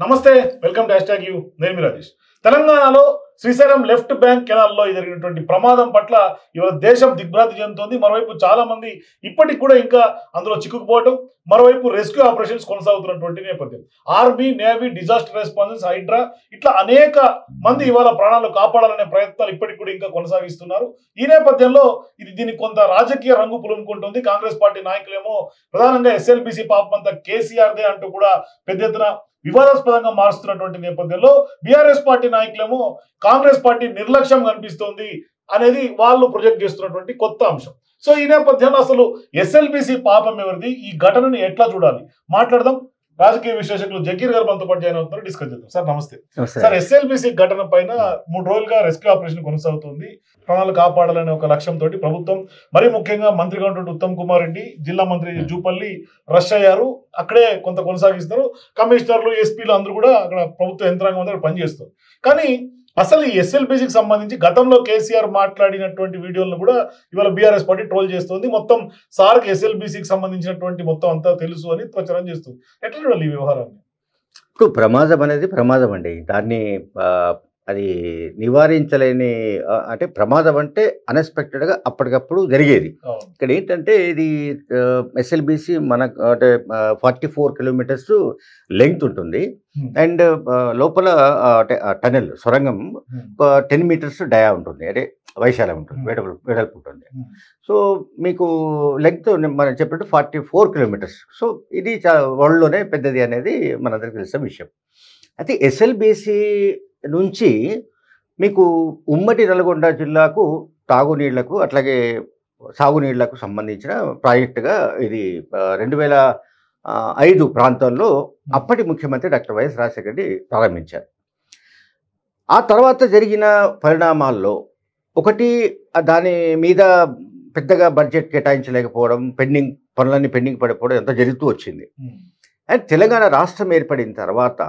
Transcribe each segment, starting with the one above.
నమస్తే, welcome to hash tag you. నేను మీ రాజేష్. తెలంగాణలో శ్రీశైలం లెఫ్ట్ బ్యాంక్ కెనాల్లో జరిగినటువంటి ప్రమాదం పట్ల ఇవాళ దేశం దిగ్భ్రాంతి చెందుతోంది. మరోవైపు చాలా మంది ఇప్పటికి కూడా ఇంకా అందులో చిక్కుకుపోవటం, మరోవైపు రెస్క్యూ ఆపరేషన్స్ కొనసాగుతున్నటువంటి నేపథ్యం. Army, navy, disaster response, Hydraa ఇట్లా అనేక మంది ఇవాళ ప్రాణాలు కాపాడాలనే ప్రయత్నాలు ఇప్పటికి కూడా ఇంకా కొనసాగిస్తున్నారు. ఈ నేపథ్యంలో దీనికి కొంత రాజకీయ రంగు పులుముకుంటుంది. కాంగ్రెస్ పార్టీ నాయకులేమో ప్రధానంగా ఎస్ఎల్బిసి పాపమంతా కేసీఆర్దే అంటూ కూడా పెద్ద ఎత్తున వివాదాస్పదంగా మారుస్తున్నటువంటి నేపథ్యంలో బీఆర్ఎస్ పార్టీ నాయకులేమో కాంగ్రెస్ పార్టీ నిర్లక్ష్యం కనిపిస్తోంది అనేది వాళ్ళు ప్రొజెక్ట్ చేస్తున్నటువంటి కొత్త అంశం. సో ఈ నేపథ్యంలో అసలు ఎస్ఎల్బిసి పాపం ఎవరిది, ఈ ఘటనని ఎట్లా చూడాలి మాట్లాడదాం. రాజకీయ విశ్లేషకులు జకీర్ గారు మనతో పాటు జాయిన్ అవుతున్నారు, డిస్కస్ చేద్దాం. సార్ నమస్తే. సార్, ఎస్ఎల్బిసి ఘటన పైన 3 రోజులుగా రెస్క్యూ ఆపరేషన్ కొనసాగుతుంది. ప్రాణాలు కాపాడాలనే ఒక లక్ష్యంతో ప్రభుత్వం, మరీ ముఖ్యంగా మంత్రిగా ఉన్నటువంటి ఉత్తమ్ కుమార్ రెడ్డి, జిల్లా మంత్రి జూపల్లి రష్ అయ్యారు. అక్కడే కొంత కొనసాగిస్తారు. కమిషనర్లు, ఎస్పీలు అందరూ కూడా అక్కడ ప్రభుత్వ యంత్రాంగం అందరూ పనిచేస్తారు. కానీ అసలు ఈ ఎస్ఎల్బిసికి సంబంధించి గతంలో కేసీఆర్ మాట్లాడినటువంటి వీడియోలను కూడా ఇవాళ బీఆర్ఎస్ పార్టీ ట్రోల్ చేస్తుంది. మొత్తం సార్కి ఎస్ఎల్బిసికి సంబంధించినటువంటి మొత్తం అంతా తెలుసు అని ప్రచారం చేస్తుంది. ఎట్లా చూడాలి ఈ వ్యవహారాన్ని? ఇప్పుడు ప్రమాదం అనేది ప్రమాదం అండి. దాన్ని అది నివారించలేని అంటే ప్రమాదం అంటే అన్ఎక్స్పెక్టెడ్గా అప్పటికప్పుడు జరిగేది. ఇక్కడ ఏంటంటే ఇది ఎస్ఎల్బిసి మనకు అంటే 44 కిలోమీటర్స్ లెంగ్త్ ఉంటుంది. అండ్ లోపల అంటే టనెల్ సొరంగం 10 మీటర్స్ డయా ఉంటుంది, అంటే వైశాల్యం ఉంటుంది, వెడల్పు ఉంటుంది. సో మీకు లెంగ్త్ మనం చెప్పినట్టు 44 కిలోమీటర్స్. సో ఇది వరల్డ్లోనే పెద్దది అనేది మనందరికీ తెలిసిన విషయం. అయితే ఎస్ఎల్బిసి నుంచి మీకు ఉమ్మడి నల్గొండ జిల్లాకు తాగునీళ్లకు అట్లాగే సాగునీళ్లకు సంబంధించిన ప్రాజెక్టుగా ఇది 2005 ప్రాంతాల్లో అప్పటి ముఖ్యమంత్రి డాక్టర్ వైఎస్ రాజశేఖర రెడ్డి ప్రారంభించారు. ఆ తర్వాత జరిగిన పరిణామాల్లో ఒకటి, దాని మీద పెద్దగా బడ్జెట్ కేటాయించలేకపోవడం, పనులన్నీ పెండింగ్ పడిపోవడం ఎంత జరుగుతూ వచ్చింది. అండ్ తెలంగాణ రాష్ట్రం ఏర్పడిన తర్వాత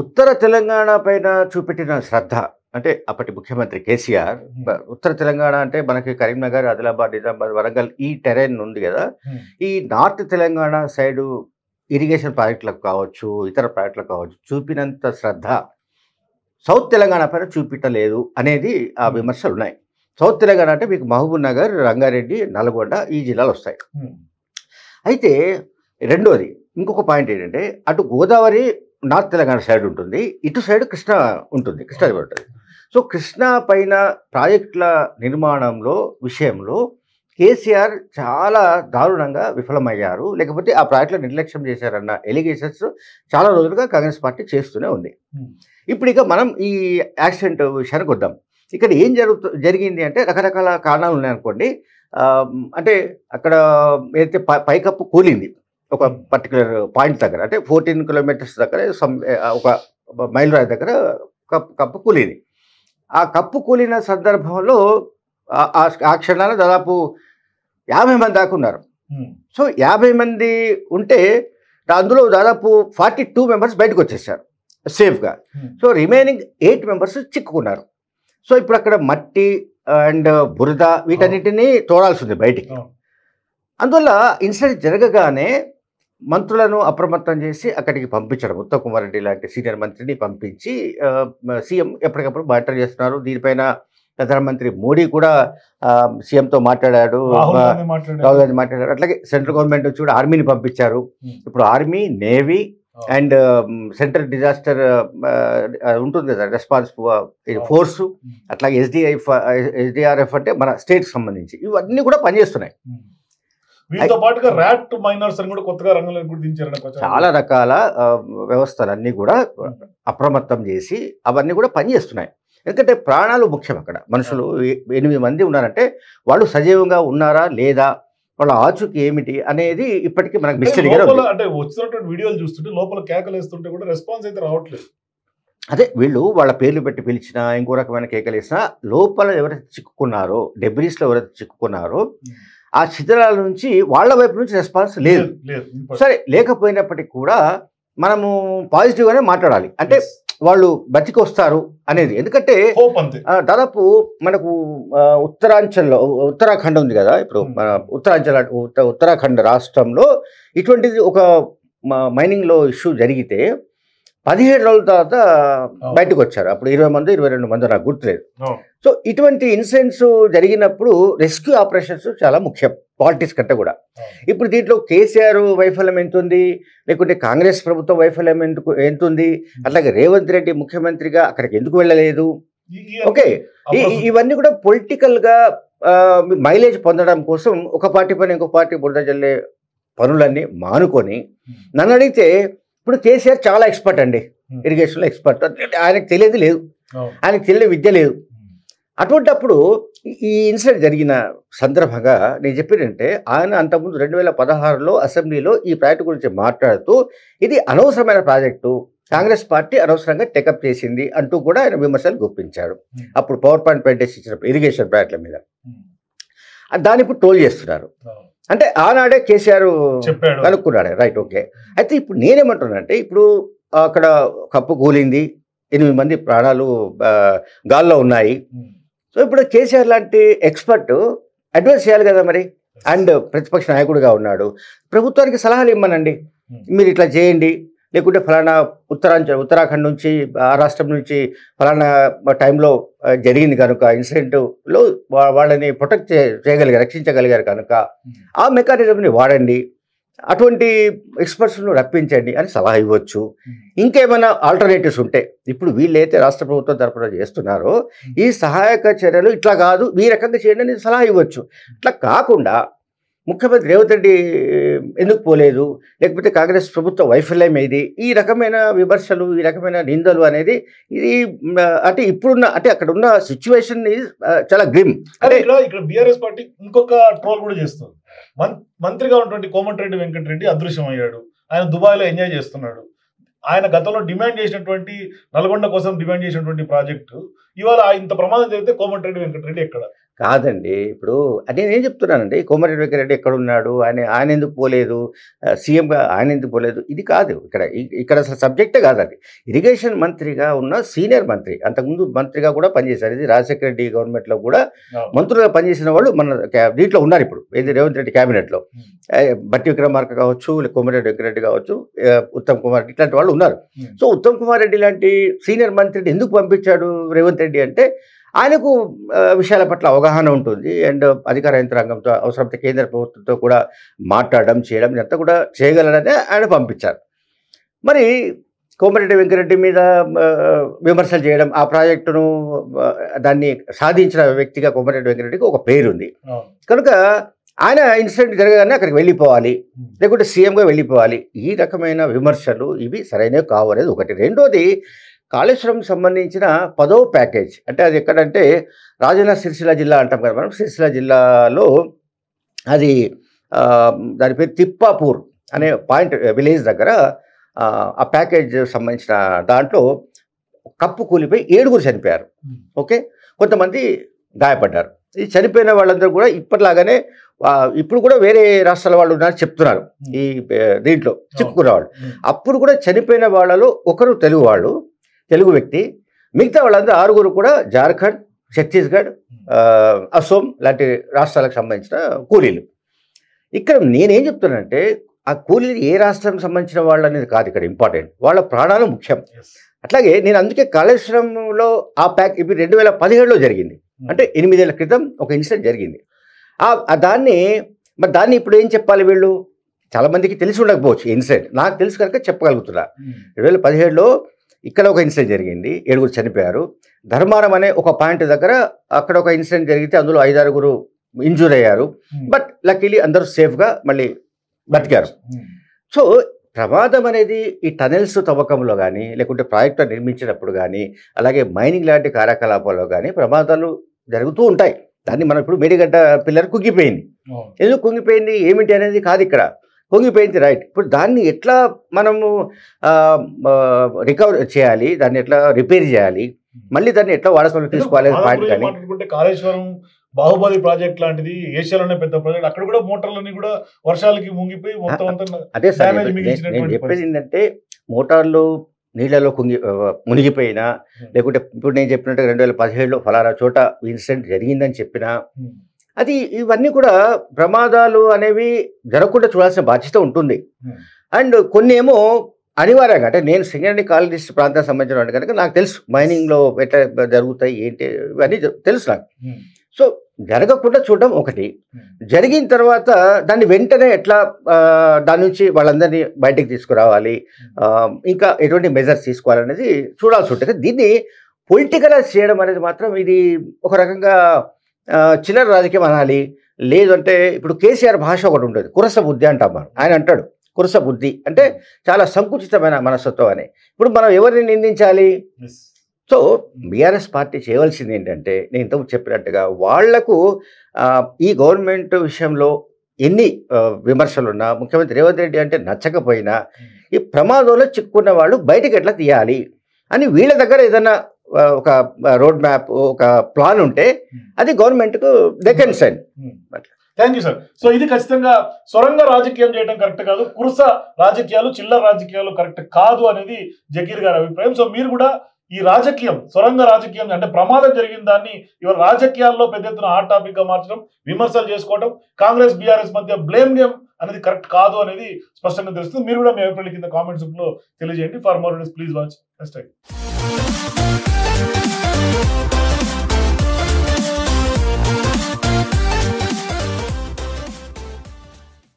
ఉత్తర తెలంగాణ పైన చూపెట్టిన శ్రద్ధ, అంటే అప్పటి ముఖ్యమంత్రి కేసీఆర్, ఉత్తర తెలంగాణ అంటే మనకి కరీంనగర్, ఆదిలాబాద్, నిజామాబాద్, వరంగల్ ఈ టెరైన్ ఉంది కదా, ఈ నార్త్ తెలంగాణ సైడు ఇరిగేషన్ ప్రాజెక్టులకు కావచ్చు, ఇతర ప్రాజెక్టులకు కావచ్చు చూపినంత శ్రద్ధ సౌత్ తెలంగాణ పైన చూపించలేదు అనేది ఆ విమర్శలు ఉన్నాయి. సౌత్ తెలంగాణ అంటే మీకు మహబూబ్ నగర్, రంగారెడ్డి, నల్గొండ ఈ జిల్లాలు వస్తాయి. అయితే రెండోది ఇంకొక పాయింట్ ఏంటంటే, అటు గోదావరి నార్త్ తెలంగాణ సైడ్ ఉంటుంది, ఇటు సైడ్ కృష్ణా ఉంటుంది, కృష్ణా ఉంటుంది. సో కృష్ణా పైన ప్రాజెక్టుల నిర్మాణంలో విషయంలో కేసీఆర్ చాలా దారుణంగా విఫలమయ్యారు, లేకపోతే ఆ ప్రాజెక్టుల నిర్లక్ష్యం చేశారన్న ఎలిగేషన్స్ చాలా రోజులుగా కాంగ్రెస్ పార్టీ చేస్తూనే ఉంది. ఇప్పుడు ఇక మనం ఈ యాక్సిడెంట్ విషయానికి వద్దాం. ఇక్కడ ఏం జరిగింది అంటే రకరకాల కారణాలు ఉన్నాయనుకోండి. అంటే అక్కడ ఏదైతే పైకప్పు కూలింది ఒక పర్టికులర్ పాయింట్ దగ్గర, అంటే 14 కిలోమీటర్స్ దగ్గర ఒక మైలురాయి దగ్గర కప్పు కూలింది. ఆ కప్పు కూలిన సందర్భంలో ఆ క్షణాలు దాదాపు 50 మంది దాకా ఉన్నారు. సో 50 మంది ఉంటే అందులో దాదాపు 42 మెంబర్స్ బయటకు వచ్చేసారు సేఫ్గా. సో రిమైనింగ్ 8 మెంబర్స్ చిక్కుకున్నారు. సో ఇప్పుడు అక్కడ మట్టి అండ్ బురద వీటన్నిటినీ తోడాల్సి ఉంది బయటికి. అందువల్ల ఇన్సిడెంట్ జరగగానే మంత్రులను అప్రమత్తం చేసి అక్కడికి పంపించడం, ఉత్తమ్ కుమార్ రెడ్డి లాంటి సీనియర్ మంత్రిని పంపించి సీఎం ఎప్పటికప్పుడు మానిటర్ చేస్తున్నారు. దీనిపైన ప్రధానమంత్రి మోడీ కూడా సీఎంతో మాట్లాడాడు, రాహుల్ గాంధీ మాట్లాడారు. అట్లాగే సెంట్రల్ గవర్నమెంట్ నుంచి కూడా ఆర్మీని పంపించారు. ఇప్పుడు army, navy and central disaster ఉంటుంది కదా రెస్పాన్స్ ఫోర్సు, అట్లాగే ఎస్డిఆర్ఎఫ్ అంటే మన స్టేట్కి సంబంధించి ఇవన్నీ కూడా పనిచేస్తున్నాయి. వీటితో పాటుగా ర్యాట్ మైనర్స్ అని కూడా కొత్తగా రంగంలోకి గుర్తించారు. చాలా రకాల వ్యవస్థలన్నీ కూడా అప్రమత్తం చేసి అవన్నీ కూడా పనిచేస్తున్నాయి. ఎందుకంటే ప్రాణాలు ముఖ్యం. అక్కడ మనుషులు 8 మంది ఉన్నారంటే వాళ్ళు సజీవంగా ఉన్నారా లేదా, వాళ్ళ ఆచూకీ ఏమిటి అనేది ఇప్పటికీ మనకు మిస్టరీగా ఉంది. అంటే వచ్చినటువంటి వీడియోలు చూస్తుంటే లోపల కేకలు వేస్తుంటే కూడా రెస్పాన్స్ అయితే రావట్లేదు. అదే వీళ్ళు వాళ్ళ పేర్లు పెట్టి పిలిచినా, ఇంకో రకమైన కేకలు వేసినా లోపల ఎవరైతే చిక్కుకున్నారో, డెబ్రీస్లో ఎవరైతే చిక్కుకున్నారో ఆ శిథిలాల నుంచి వాళ్ళ వైపు నుంచి రెస్పాన్స్ లేదు. సరే, లేకపోయినప్పటికీ కూడా మనము పాజిటివ్గానే మాట్లాడాలి. అంటే వాళ్ళు బతికి వస్తారు అనేది. ఎందుకంటే దాదాపు మనకు ఉత్తరాంచల్లో ఉత్తరాఖండ్ ఉంది కదా, ఇప్పుడు మన ఉత్తరాఖండ్ రాష్ట్రంలో ఇటువంటిది ఒక మైనింగ్లో ఇష్యూ జరిగితే 17 రోజుల తర్వాత బయటకు వచ్చారు. అప్పుడు 20 మంది 22 మంది నాకు గుర్తులేదు. సో ఇటువంటి ఇన్సిడెంట్స్ జరిగినప్పుడు రెస్క్యూ ఆపరేషన్స్ చాలా ముఖ్యం పాలిటిక్స్ కంటే కూడా. ఇప్పుడు దీంట్లో కేసీఆర్ వైఫల్యం ఎంతుంది, లేకుంటే కాంగ్రెస్ ప్రభుత్వం వైఫల్యం ఎంతుంది, అట్లాగే రేవంత్ రెడ్డి ముఖ్యమంత్రిగా అక్కడికి ఎందుకు వెళ్ళలేదు, ఓకే, ఇవన్నీ కూడా పొలిటికల్ గా మైలేజ్ పొందడం కోసం ఒక పార్టీ పైన ఇంకో పార్టీ బురద జల్లే పనులన్నీ మానుకొని, నన్ను అడిగితే ఇప్పుడు కేసీఆర్ చాలా ఎక్స్పర్ట్ అండి, ఇరిగేషన్లో ఎక్స్పర్ట్, ఆయనకు తెలియదు లేదు, ఆయనకు తెలియని విద్య లేదు. అటువంటప్పుడు ఈ ఇన్సిడెంట్ జరిగిన సందర్భంగా నేను చెప్పేదంటే, ఆయన అంతకుముందు 2016లో అసెంబ్లీలో ఈ ప్రాజెక్టు గురించి మాట్లాడుతూ ఇది అనవసరమైన ప్రాజెక్టు, కాంగ్రెస్ పార్టీ అనవసరంగా టేకప్ చేసింది అంటూ కూడా ఆయన విమర్శలు గుప్పించాడు. అప్పుడు పవర్ పాయింట్ ప్రెజెంటేషన్ ఇచ్చిన ఇరిగేషన్ ప్రాజెక్టుల మీద దాన్ని ఇప్పుడు ట్రోల్ చేస్తున్నారు. అంటే ఆనాడే కేసీఆర్ కనుక్కున్నాడు, రైట్, ఓకే. అయితే ఇప్పుడు నేనేమంటున్నానంటే, ఇప్పుడు అక్కడ కప్పు కూలింది, 8 మంది ప్రాణాలు గాల్లో ఉన్నాయి. సో ఇప్పుడు కేసీఆర్ లాంటి ఎక్స్పర్ట్ అడ్వైస్ చేయాలి కదా మరి, అండ్ ప్రతిపక్ష నాయకుడిగా ఉన్నాడు, ప్రభుత్వానికి సలహాలు ఇమ్మనండి, మీరు ఇట్లా చేయండి, లేకుంటే ఫలానా ఉత్తరాఖండ్ నుంచి ఆ రాష్ట్రం నుంచి ఫలానా టైంలో జరిగింది కనుక ఇన్సిడెంట్లో వాళ్ళని ప్రొటెక్ట్ చేయగలిగారు, రక్షించగలిగారు కనుక ఆ మెకానిజంని వాడండి, అటువంటి ఎక్స్పర్ట్స్ను రప్పించండి అని సలహా ఇవ్వచ్చు. ఇంకేమైనా ఆల్టర్నేటివ్స్ ఉంటే, ఇప్పుడు వీళ్ళైతే రాష్ట్ర ప్రభుత్వం తరఫున చేస్తున్నారో ఈ సహాయక చర్యలు ఇట్లా కాదు, ఈ రకంగా చేయండి అని సలహా ఇవ్వచ్చు. ఇట్లా కాకుండా ముఖ్యమంత్రి రేవంత్ రెడ్డి ఎందుకు పోలేదు, లేకపోతే కాంగ్రెస్ ప్రభుత్వ వైఫల్యం ఏది, ఈ రకమైన విమర్శలు, ఈ రకమైన నిందలు అనేది ఇది అంటే ఇప్పుడున్న అంటే అక్కడ ఉన్న సిచ్యువేషన్ చాలా గ్రిమ్. అంటే ఇక్కడ బీఆర్ఎస్ పార్టీ ఇంకొక ట్రోల్ కూడా చేస్తుంది. మంత్రిగా ఉన్నటువంటి కోమటిరెడ్డి వెంకటరెడ్డి అదృశ్యం అయ్యాడు, ఆయన దుబాయ్లో ఎంజాయ్ చేస్తున్నాడు. ఆయన గతంలో డిమాండ్ చేసినటువంటి నల్గొండ కోసం డిమాండ్ చేసినటువంటి ప్రాజెక్టు ఇవాళ ఇంత ప్రమాదం జరిగితే కోమటిరెడ్డి వెంకటరెడ్డి ఎక్కడ? కాదండి, ఇప్పుడు అదే నేను చెప్తున్నానండి, కోమటిరెడ్డి వెంకటరెడ్డి ఎక్కడున్నాడు, ఆయన ఎందుకు పోలేదు, సీఎంగా ఆయన ఎందుకు పోలేదు, ఇది కాదు ఇక్కడ అసలు సబ్జెక్టే కాదు. అది ఇరిగేషన్ మంత్రిగా ఉన్న సీనియర్ మంత్రి, అంతకుముందు మంత్రిగా కూడా పనిచేశారు. ఇది రాజశేఖర రెడ్డి గవర్నమెంట్లో కూడా మంత్రులుగా పనిచేసిన వాళ్ళు మన దీంట్లో ఉన్నారు. ఇప్పుడు ఏది రేవంత్ రెడ్డి క్యాబినెట్లో బట్టి విక్రమార్క కావచ్చు, కోమటిరెడ్డి వెంకటరెడ్డి కావచ్చు, ఉత్తమ్ కుమార్ రెడ్డి ఇట్లాంటి వాళ్ళు ఉన్నారు. సో ఉత్తమ్ కుమార్ రెడ్డి లాంటి సీనియర్ మంత్రిని ఎందుకు పంపించాడు రేవంత్ రెడ్డి అంటే, ఆయనకు విషయాల పట్ల అవగాహన ఉంటుంది, అండ్ అధికార యంత్రాంగంతో అవసరమైతే కేంద్ర ప్రభుత్వంతో కూడా మాట్లాడడం చేయడం ఇదంతా కూడా చేయగలరనే ఆయన పంపించారు. మరి కోమటిరెడ్డి వెంకటరెడ్డి మీద విమర్శలు చేయడం, ఆ ప్రాజెక్టును దాన్ని సాధించిన వ్యక్తిగా కోమటిరెడ్డి వెంకటరెడ్డికి ఒక పేరుంది కనుక ఆయన ఇన్సిడెంట్ జరగగానే అక్కడికి వెళ్ళిపోవాలి, లేకుంటే సీఎంగా వెళ్ళిపోవాలి. ఈ రకమైన విమర్శలు ఇవి సరైనవి కావు అనేది ఒకటి. రెండోది, కాళేశ్వరం సంబంధించిన 10వ ప్యాకేజ్ అంటే అది ఎక్కడంటే రాజన్న సిరిసిల్ల జిల్లా అంటాం కదా మనం, సిరిసిల్ల జిల్లాలో అది దాని పేరు తిప్పాపూర్ అనే పాయింట్ విలేజ్ దగ్గర ఆ ప్యాకేజ్ సంబంధించిన దాంట్లో కప్పు కూలిపోయి 7 చనిపోయారు. ఓకే, కొంతమంది గాయపడ్డారు. ఈ చనిపోయిన వాళ్ళందరూ కూడా ఇప్పటిలాగానే ఇప్పుడు కూడా వేరే రాష్ట్రాల వాళ్ళు ఉన్నారు చెప్తున్నారు ఈ దీంట్లో చిక్కుకున్న వాళ్ళు. అప్పుడు కూడా చనిపోయిన వాళ్ళలో ఒకరు తెలుగు వ్యక్తి, మిగతా వాళ్ళందరూ 6 కూడా జార్ఖండ్, ఛత్తీస్గఢ్, అసోం లాంటి రాష్ట్రాలకు సంబంధించిన కూలీలు. ఇక్కడ నేనేం చెప్తున్నానంటే, ఆ కూలీలు ఏ రాష్ట్రానికి సంబంధించిన వాళ్ళు అనేది కాదు ఇక్కడ ఇంపార్టెంట్, వాళ్ళ ప్రాణాలు ముఖ్యం. అట్లాగే నేను అందుకే కాళేశ్వరంలో ఆ ప్యాక్ ఇప్పుడు 2017లో జరిగింది, అంటే 8 ఏళ్ల క్రితం ఒక ఇన్సిడెంట్ జరిగింది. దాన్ని ఇప్పుడు ఏం చెప్పాలి, వీళ్ళు చాలామందికి తెలిసి ఉండకపోవచ్చు ఇన్సిడెంట్, నాకు తెలుసు కనుక చెప్పగలుగుతున్నా. 2017లో ఇక్కడ ఒక ఇన్సిడెంట్ జరిగింది, 7 చనిపోయారు. ధర్మారం అనే ఒక పాయింట్ దగ్గర అక్కడ ఒక ఇన్సిడెంట్ జరిగితే అందులో 5-6 ఇంజూర్ అయ్యారు. బట్ లక్కీలీ అందరూ సేఫ్గా మళ్ళీ బతికారు. సో ప్రమాదం అనేది ఈ టనెల్స్ తవ్వకంలో కానీ, లేకుంటే ప్రాజెక్టు నిర్మించినప్పుడు కానీ, అలాగే మైనింగ్ లాంటి కార్యకలాపాల్లో కానీ ప్రమాదాలు జరుగుతూ ఉంటాయి. దాన్ని మనం ఇప్పుడు మేడిగడ్డ పిల్లర్ కుంగిపోయింది, ఎందుకు కుంగిపోయింది ఏమిటి అనేది కాదు, ఇక్కడ కుంగిపోయింది రైట్. ఇప్పుడు దాన్ని ఎట్లా మనము రికవర్ చేయాలి, దాన్ని ఎట్లా రిపేర్ చేయాలి, మళ్ళీ దాన్ని ఎట్లా వాడకంలో తీసుకోవాలి పాయింట్. కానీ కాళేశ్వరం బాహుబలి ప్రాజెక్ట్ లాంటిది ఏషియాలోనే పెద్ద ప్రాజెక్ట్, అక్కడ కూడా మోటార్లని కూడా వర్షాలకి మునిగిపోయి మొత్తం అంతా. అదే సార్ నేను చెప్పేది ఏంటంటే, మోటార్లు నీళ్ళలో మునిగిపోయినా, లేకుంటే ఇప్పుడు నేను చెప్పినట్టు 2017లో ఫలానా చోట ఇన్సిడెంట్ జరిగిందని చెప్పినా, అది ఇవన్నీ కూడా ప్రమాదాలు అనేవి జరగకుండా చూడాల్సిన బాధ్యత ఉంటుంది. అండ్ కొన్ని ఏమో అనివార్యంగా అంటే నేను సింగరేణి కాలనీస్ ప్రాంతానికి సంబంధించిన కనుక నాకు తెలుసు మైనింగ్లో ఎట్లా జరుగుతాయి ఏంటి ఇవన్నీ తెలుసు నాకు. సో జరగకుండా చూడడం ఒకటి, జరిగిన తర్వాత దాన్ని వెంటనే ఎట్లా దాని నుంచి వాళ్ళందరినీ బయటకు తీసుకురావాలి, ఇంకా ఎటువంటి మెజర్స్ తీసుకోవాలనేది చూడాల్సి ఉంటుంది. దీన్ని పొలిటికలైజ్ చేయడం అనేది మాత్రం ఇది ఒక రకంగా చిల్లర రాజకీయం అనాలి. లేదంటే ఇప్పుడు కేసీఆర్ భాష ఒకటి ఉంటుంది, కురస బుద్ధి అంటాం మనం. ఆయన అంటాడు కురస బుద్ధి అంటే చాలా సంకుచితమైన మనస్తత్వం అని. ఇప్పుడు మనం ఎవరిని నిందించాలి? సో బీఆర్ఎస్ పార్టీ చేయవలసింది ఏంటంటే నేను ఇంతకు చెప్పినట్టుగా వాళ్లకు ఈ గవర్నమెంట్ విషయంలో ఎన్ని విమర్శలున్నా, ముఖ్యమంత్రి రేవంత్ రెడ్డి అంటే నచ్చకపోయినా ఈ ప్రమాదంలో చిక్కుకున్న వాళ్ళు బయటకు ఎట్లా తీయాలి అని వీళ్ళ దగ్గర ఏదైనా ఒక రోడ్ మ్యాప్, ఒక ప్లాన్ ఉంటే అది గవర్నమెంట్కు they can send. Thank you sir. So ఇది ఖచ్చితంగా సొరంగ రాజకీయం చేయడం కరెక్ట్ కాదు, కురుస రాజకీయాలు, చిల్లర రాజకీయాలు కరెక్ట్ కాదు అనేది జకీర్ గారి అభిప్రాయం. సో మీరు కూడా ఈ రాజకీయం, సొరంగ రాజకీయం అంటే ప్రమాదం జరిగిన దాన్ని ఇవాళ రాజకీయాల్లో పెద్ద ఎత్తున హాట్ టాపిక్ గా మార్చడం, విమర్శలు చేసుకోవడం, కాంగ్రెస్ బీఆర్ఎస్ మధ్య బ్లేమ్ గేమ్ అనేది కరెక్ట్ కాదు అనేది స్పష్టంగా తెలుస్తుంది. మీరు కూడా మీ అభిప్రాయాల కింద కామెంట్స్ లో తెలియజేయండి. For more please watch.